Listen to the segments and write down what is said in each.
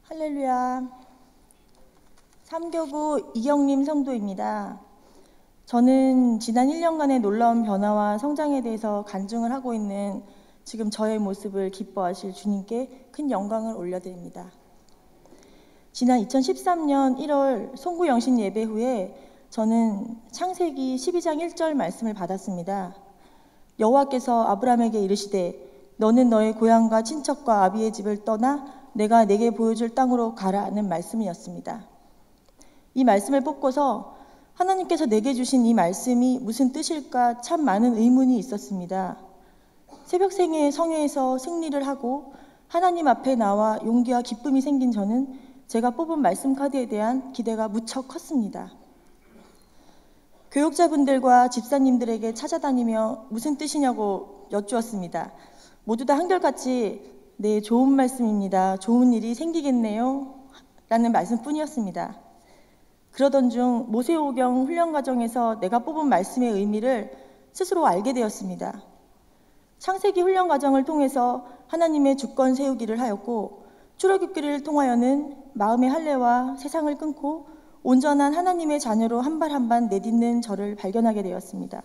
할렐루야. 삼교구 이경림 성도입니다. 저는 지난 1년간의 놀라운 변화와 성장에 대해서 간증을 하고 있는 지금 저의 모습을 기뻐하실 주님께 큰 영광을 올려드립니다. 지난 2013년 1월 송구영신 예배 후에 저는 창세기 12장 1절 말씀을 받았습니다. 여호와께서 아브라함에게 이르시되 너는 너의 고향과 친척과 아비의 집을 떠나 내가 내게 보여줄 땅으로 가라는 말씀이었습니다. 이 말씀을 뽑고서 하나님께서 내게 주신 이 말씀이 무슨 뜻일까 참 많은 의문이 있었습니다. 새벽생의 성회에서 승리를 하고 하나님 앞에 나와 용기와 기쁨이 생긴 저는 제가 뽑은 말씀 카드에 대한 기대가 무척 컸습니다. 교육자분들과 집사님들에게 찾아다니며 무슨 뜻이냐고 여쭈었습니다. 모두 다 한결같이 네, 좋은 말씀입니다. 좋은 일이 생기겠네요. 라는 말씀뿐이었습니다. 그러던 중 모세오경 훈련 과정에서 내가 뽑은 말씀의 의미를 스스로 알게 되었습니다. 창세기 훈련 과정을 통해서 하나님의 주권 세우기를 하였고 출애굽기를 통하여는 마음의 할례와 세상을 끊고 온전한 하나님의 자녀로 한 발 한 발 내딛는 저를 발견하게 되었습니다.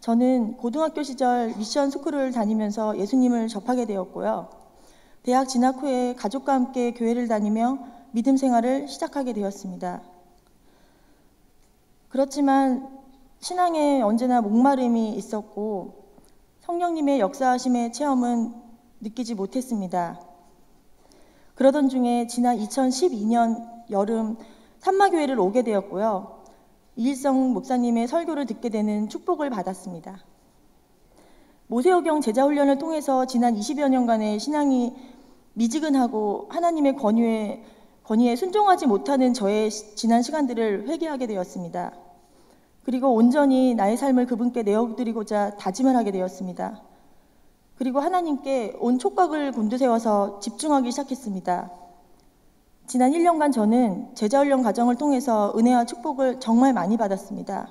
저는 고등학교 시절 미션 스쿨을 다니면서 예수님을 접하게 되었고요. 대학 진학 후에 가족과 함께 교회를 다니며 믿음 생활을 시작하게 되었습니다. 그렇지만 신앙에 언제나 목마름이 있었고 성령님의 역사하심의 체험은 느끼지 못했습니다. 그러던 중에 지난 2012년 여름 산마교회를 오게 되었고요. 이일성 목사님의 설교를 듣게 되는 축복을 받았습니다. 모세오경 제자훈련을 통해서 지난 20여 년간의 신앙이 미지근하고 하나님의 권위에 순종하지 못하는 저의 지난 시간들을 회개하게 되었습니다. 그리고 온전히 나의 삶을 그분께 내어드리고자 다짐을 하게 되었습니다. 그리고 하나님께 온 촉각을 곤두세워서 집중하기 시작했습니다. 지난 1년간 저는 제자훈련 과정을 통해서 은혜와 축복을 정말 많이 받았습니다.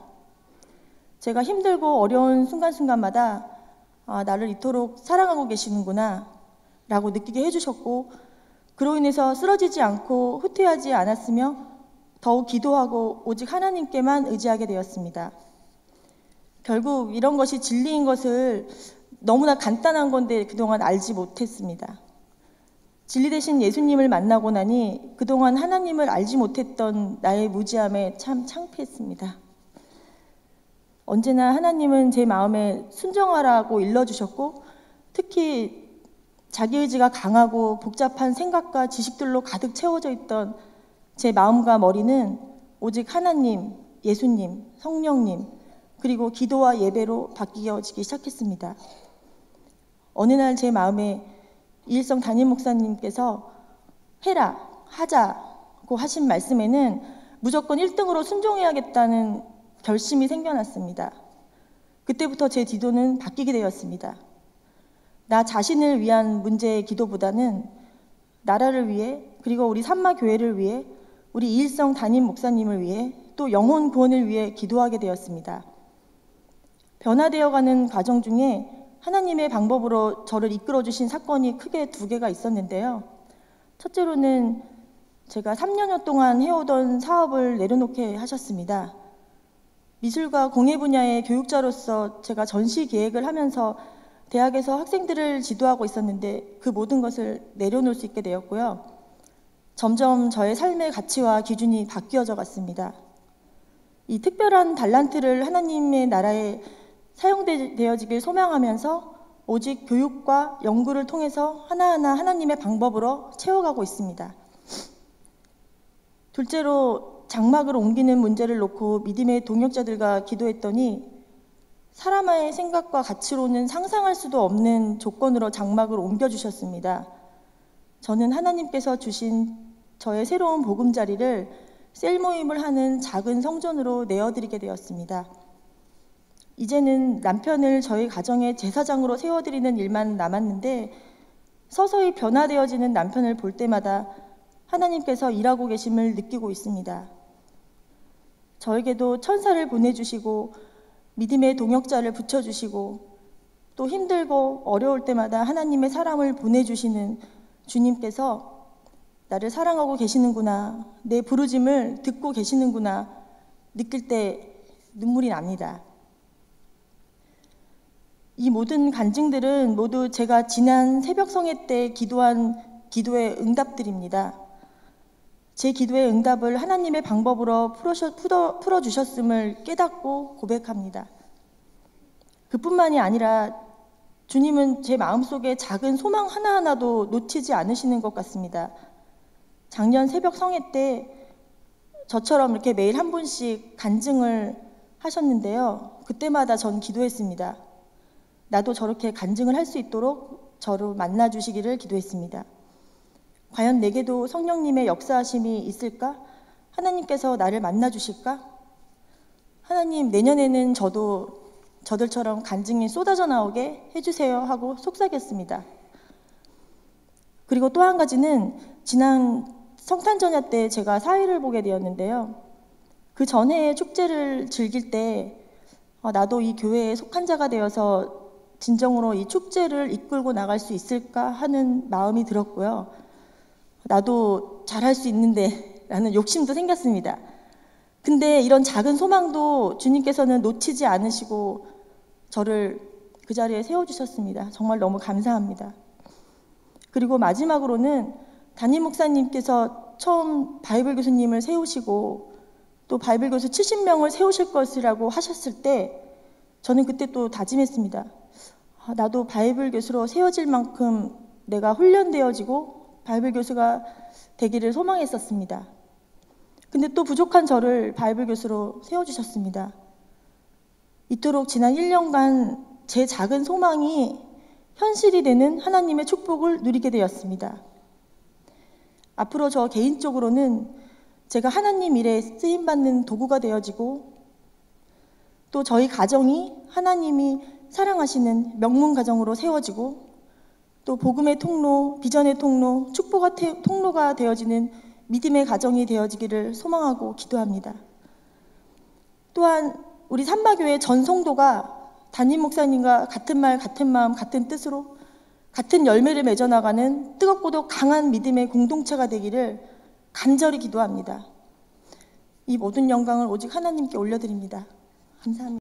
제가 힘들고 어려운 순간순간마다 나를 이토록 사랑하고 계시는구나 라고 느끼게 해주셨고 그로 인해서 쓰러지지 않고 후퇴하지 않았으며 더욱 기도하고 오직 하나님께만 의지하게 되었습니다. 결국 이런 것이 진리인 것을 너무나 간단한 건데 그동안 알지 못했습니다. 진리 되신 예수님을 만나고 나니 그동안 하나님을 알지 못했던 나의 무지함에 참 창피했습니다. 언제나 하나님은 제 마음에 순종하라고 일러주셨고 특히 자기 의지가 강하고 복잡한 생각과 지식들로 가득 채워져 있던 제 마음과 머리는 오직 하나님, 예수님, 성령님 그리고 기도와 예배로 바뀌어지기 시작했습니다. 어느 날 제 마음에 이일성 담임 목사님께서 해라, 하자고 하신 말씀에는 무조건 1등으로 순종해야겠다는 결심이 생겨났습니다. 그때부터 제 기도는 바뀌게 되었습니다. 나 자신을 위한 문제의 기도보다는 나라를 위해 그리고 우리 산마교회를 위해 우리 이일성 담임 목사님을 위해 또 영혼 구원을 위해 기도하게 되었습니다. 변화되어가는 과정 중에 하나님의 방법으로 저를 이끌어주신 사건이 크게 2개가 있었는데요. 첫째로는 제가 3년여 동안 해오던 사업을 내려놓게 하셨습니다. 미술과 공예 분야의 교육자로서 제가 전시 기획을 하면서 대학에서 학생들을 지도하고 있었는데 그 모든 것을 내려놓을 수 있게 되었고요. 점점 저의 삶의 가치와 기준이 바뀌어져 갔습니다. 이 특별한 달란트를 하나님의 나라에 사용되어지길 소망하면서 오직 교육과 연구를 통해서 하나하나 하나님의 방법으로 채워가고 있습니다. 둘째로 장막을 옮기는 문제를 놓고 믿음의 동역자들과 기도했더니 사람의 생각과 가치로는 상상할 수도 없는 조건으로 장막을 옮겨주셨습니다. 저는 하나님께서 주신 저의 새로운 보금자리를 셀 모임을 하는 작은 성전으로 내어드리게 되었습니다. 이제는 남편을 저희 가정의 제사장으로 세워드리는 일만 남았는데 서서히 변화되어지는 남편을 볼 때마다 하나님께서 일하고 계심을 느끼고 있습니다. 저에게도 천사를 보내주시고 믿음의 동역자를 붙여주시고 또 힘들고 어려울 때마다 하나님의 사람을 보내주시는 주님께서 나를 사랑하고 계시는구나, 내 부르짐을 듣고 계시는구나 느낄 때 눈물이 납니다. 이 모든 간증들은 모두 제가 지난 새벽성회 때 기도한 기도의 응답들입니다. 제 기도의 응답을 하나님의 방법으로 풀어주셨음을 깨닫고 고백합니다. 그뿐만이 아니라 주님은 제 마음속에 작은 소망 하나하나도 놓치지 않으시는 것 같습니다. 작년 새벽 성회 때 저처럼 이렇게 매일 한 분씩 간증을 하셨는데요. 그때마다 전 기도했습니다. 나도 저렇게 간증을 할 수 있도록 저를 만나주시기를 기도했습니다. 과연 내게도 성령님의 역사하심이 있을까? 하나님께서 나를 만나주실까? 하나님, 내년에는 저도 저들처럼 간증이 쏟아져 나오게 해주세요 하고 속삭였습니다. 그리고 또 한 가지는 지난 성탄절야 때 제가 사회를 보게 되었는데요. 그 전에 축제를 즐길 때 나도 이 교회에 속한 자가 되어서 진정으로 이 축제를 이끌고 나갈 수 있을까 하는 마음이 들었고요. 나도 잘할 수 있는데 라는 욕심도 생겼습니다. 근데 이런 작은 소망도 주님께서는 놓치지 않으시고 저를 그 자리에 세워주셨습니다. 정말 너무 감사합니다. 그리고 마지막으로는 담임 목사님께서 처음 바이블 교수님을 세우시고 또 바이블 교수 70명을 세우실 것이라고 하셨을 때 저는 그때 또 다짐했습니다. 나도 바이블 교수로 세워질 만큼 내가 훈련되어지고 바이블 교수가 되기를 소망했었습니다. 근데 또 부족한 저를 바이블 교수로 세워주셨습니다. 이토록 지난 1년간 제 작은 소망이 현실이 되는 하나님의 축복을 누리게 되었습니다. 앞으로 저 개인적으로는 제가 하나님 일에 쓰임받는 도구가 되어지고 또 저희 가정이 하나님이 사랑하시는 명문 가정으로 세워지고 또 복음의 통로, 비전의 통로, 축복의 통로가 되어지는 믿음의 가정이 되어지기를 소망하고 기도합니다. 또한 우리 삼바교회 전 성도가 담임 목사님과 같은 말, 같은 마음, 같은 뜻으로 같은 열매를 맺어나가는 뜨겁고도 강한 믿음의 공동체가 되기를 간절히 기도합니다. 이 모든 영광을 오직 하나님께 올려드립니다. 감사합니다.